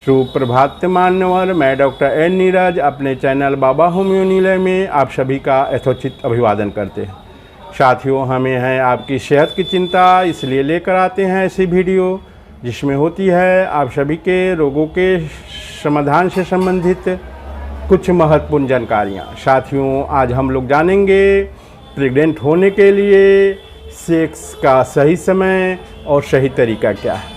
सुप्रभात मान्यवर, मैं डॉक्टर एन नीरज अपने चैनल बाबा होम्यो निलय में आप सभी का यथोचित अभिवादन करते हैं। साथियों, हमें है आपकी सेहत की चिंता, इसलिए लेकर आते हैं ऐसी वीडियो जिसमें होती है आप सभी के रोगों के समाधान से संबंधित कुछ महत्वपूर्ण जानकारियाँ। साथियों, आज हम लोग जानेंगे प्रेग्नेंट होने के लिए सेक्स का सही समय और सही तरीका क्या है।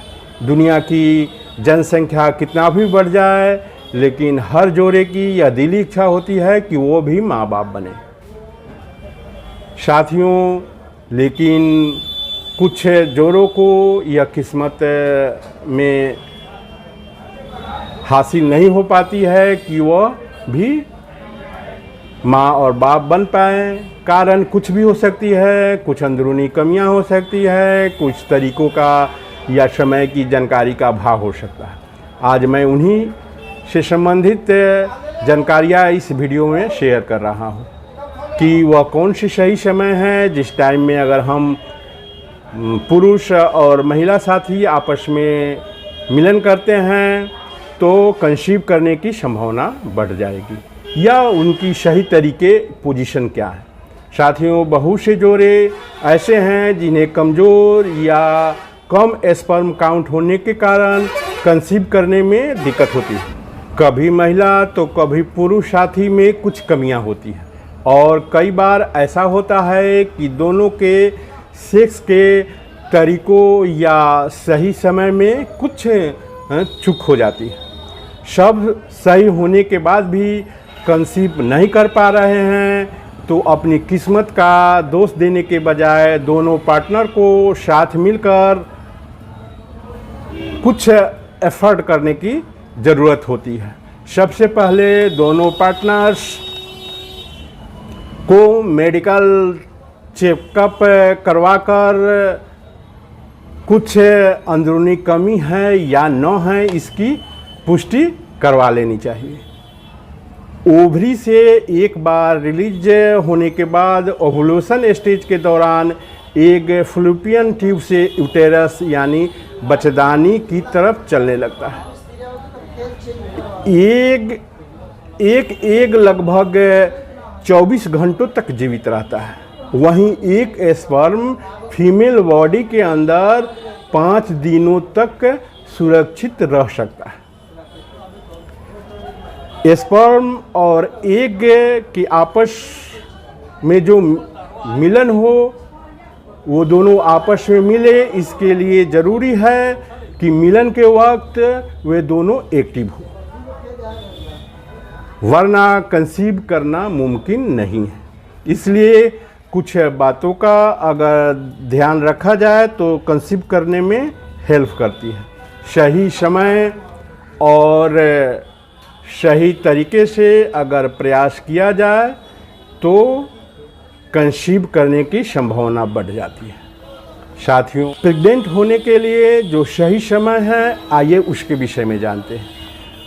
दुनिया की जनसंख्या कितना भी बढ़ जाए, लेकिन हर जोड़े की यह दिली इच्छा होती है कि वो भी माँ बाप बने। साथियों, लेकिन कुछ जोड़ों को यह किस्मत में हासिल नहीं हो पाती है कि वह भी माँ और बाप बन पाए। कारण कुछ भी हो सकती है, कुछ अंदरूनी कमियां हो सकती है, कुछ तरीकों का या समय की जानकारी का अभाव हो सकता है। आज मैं उन्हीं से संबंधित जानकारियाँ इस वीडियो में शेयर कर रहा हूँ कि वह कौन सी सही समय है जिस टाइम में अगर हम पुरुष और महिला साथी आपस में मिलन करते हैं तो कंसीव करने की संभावना बढ़ जाएगी, या उनकी सही तरीके पोजीशन क्या है। साथियों, बहुत से जोड़े ऐसे हैं जिन्हें कमज़ोर या कम स्पर्म काउंट होने के कारण कंसीव करने में दिक्कत होती है। कभी महिला तो कभी पुरुष साथी में कुछ कमियां होती हैं, और कई बार ऐसा होता है कि दोनों के सेक्स के तरीकों या सही समय में कुछ चूक हो जाती है। सब सही होने के बाद भी कंसीव नहीं कर पा रहे हैं तो अपनी किस्मत का दोष देने के बजाय दोनों पार्टनर को साथ मिलकर कुछ एफर्ट करने की ज़रूरत होती है। सबसे पहले दोनों पार्टनर्स को मेडिकल चेकअप करवाकर कुछ अंदरूनी कमी है या न है इसकी पुष्टि करवा लेनी चाहिए। ओवरी से एक बार रिलीज होने के बाद ओवुलेशन स्टेज के दौरान एक फ्लूपियन ट्यूब से यूटेरस यानी बच्चेदानी की तरफ चलने लगता है। एक लगभग 24 घंटों तक जीवित रहता है। वहीं एक स्पर्म फीमेल बॉडी के अंदर 5 दिनों तक सुरक्षित रह सकता है। स्पर्म और एग के आपस में जो मिलन हो वो दोनों आपस में मिले, इसके लिए ज़रूरी है कि मिलन के वक्त वे दोनों एक्टिव हो, वरना कंसीव करना मुमकिन नहीं है। इसलिए कुछ बातों का अगर ध्यान रखा जाए तो कंसीव करने में हेल्प करती है। सही समय और सही तरीके से अगर प्रयास किया जाए तो कंसीव करने की संभावना बढ़ जाती है। साथियों, प्रेग्नेंट होने के लिए जो सही समय है, आइए उसके विषय में जानते हैं।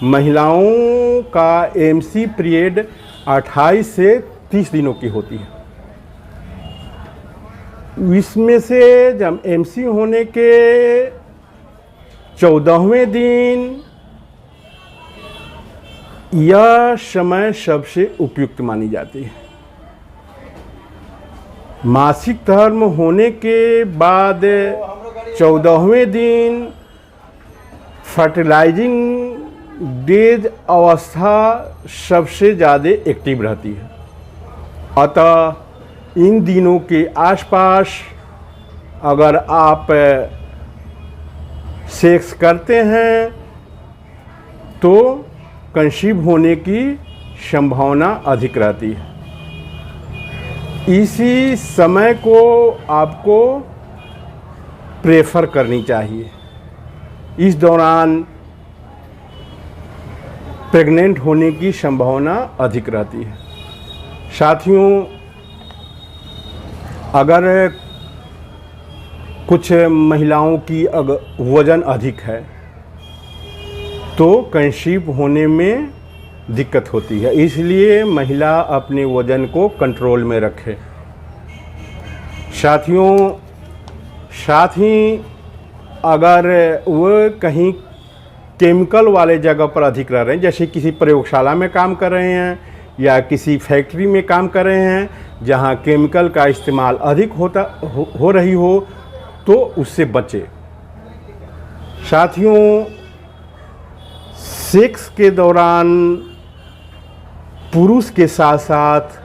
महिलाओं का एमसी पीरियड 28 से 30 दिनों की होती है। इसमें से जब एमसी होने के 14वें दिन यह समय सबसे उपयुक्त मानी जाती है। मासिक धर्म होने के बाद 14वें दिन फर्टिलाइजिंग डेज अवस्था सबसे ज़्यादा एक्टिव रहती है। अतः इन दिनों के आसपास अगर आप सेक्स करते हैं तो कंसीव होने की संभावना अधिक रहती है। इसी समय को आपको प्रेफर करनी चाहिए। इस दौरान प्रेग्नेंट होने की संभावना अधिक रहती है। साथियों, अगर कुछ महिलाओं की वज़न अधिक है तो कंसीव होने में दिक्कत होती है, इसलिए महिला अपने वज़न को कंट्रोल में रखे। साथ ही अगर वो कहीं केमिकल वाले जगह पर अधिक रह रहे हैं, जैसे किसी प्रयोगशाला में काम कर रहे हैं या किसी फैक्ट्री में काम कर रहे हैं जहां केमिकल का इस्तेमाल अधिक हो रही हो, तो उससे बचे। साथियों, सेक्स के दौरान पुरुष के साथ साथ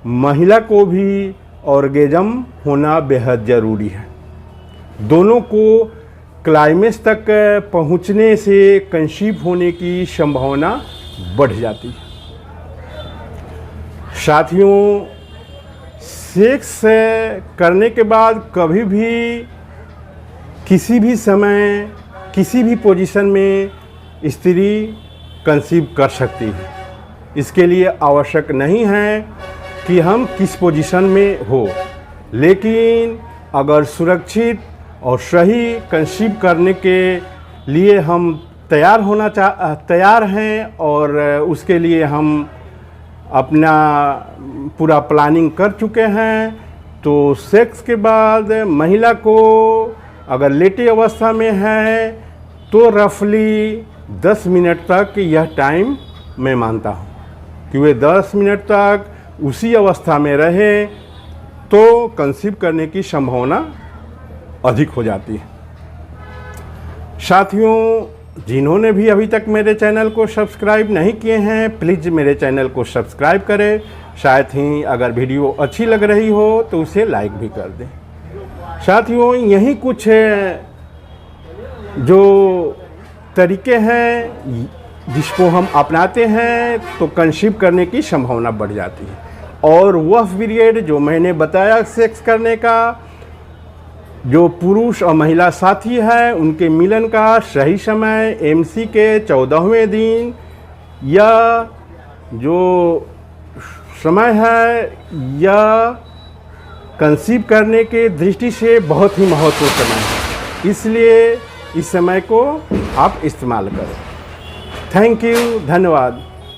महिला को भी ऑर्गेजम होना बेहद ज़रूरी है। दोनों को क्लाइमेक्स तक पहुंचने से कंसीव होने की संभावना बढ़ जाती है। साथियों, सेक्स करने के बाद कभी भी किसी भी समय किसी भी पोजीशन में स्त्री कंसीव कर सकती है। इसके लिए आवश्यक नहीं है कि हम किस पोजीशन में हो, लेकिन अगर सुरक्षित और सही कंसीव करने के लिए हम तैयार हैं और उसके लिए हम अपना पूरा प्लानिंग कर चुके हैं, तो सेक्स के बाद महिला को अगर लेटी अवस्था में है तो रफली 10 मिनट तक यह टाइम मैं मानता हूँ कि वे 10 मिनट तक उसी अवस्था में रहे तो कंसीव करने की संभावना अधिक हो जाती है। साथियों, जिन्होंने भी अभी तक मेरे चैनल को सब्सक्राइब नहीं किए हैं, प्लीज़ मेरे चैनल को सब्सक्राइब करें। साथ ही अगर वीडियो अच्छी लग रही हो तो उसे लाइक भी कर दें। साथियों, यही कुछ जो तरीके हैं जिसको हम अपनाते हैं तो कंसीव करने की संभावना बढ़ जाती है। और वह पीरियड जो मैंने बताया सेक्स करने का, जो पुरुष और महिला साथी है उनके मिलन का सही समय एमसी के 14वें दिन या जो समय है या कंसीव करने के दृष्टि से बहुत ही महत्वपूर्ण समय है, इसलिए इस समय को आप इस्तेमाल करें। थैंक यू, धन्यवाद।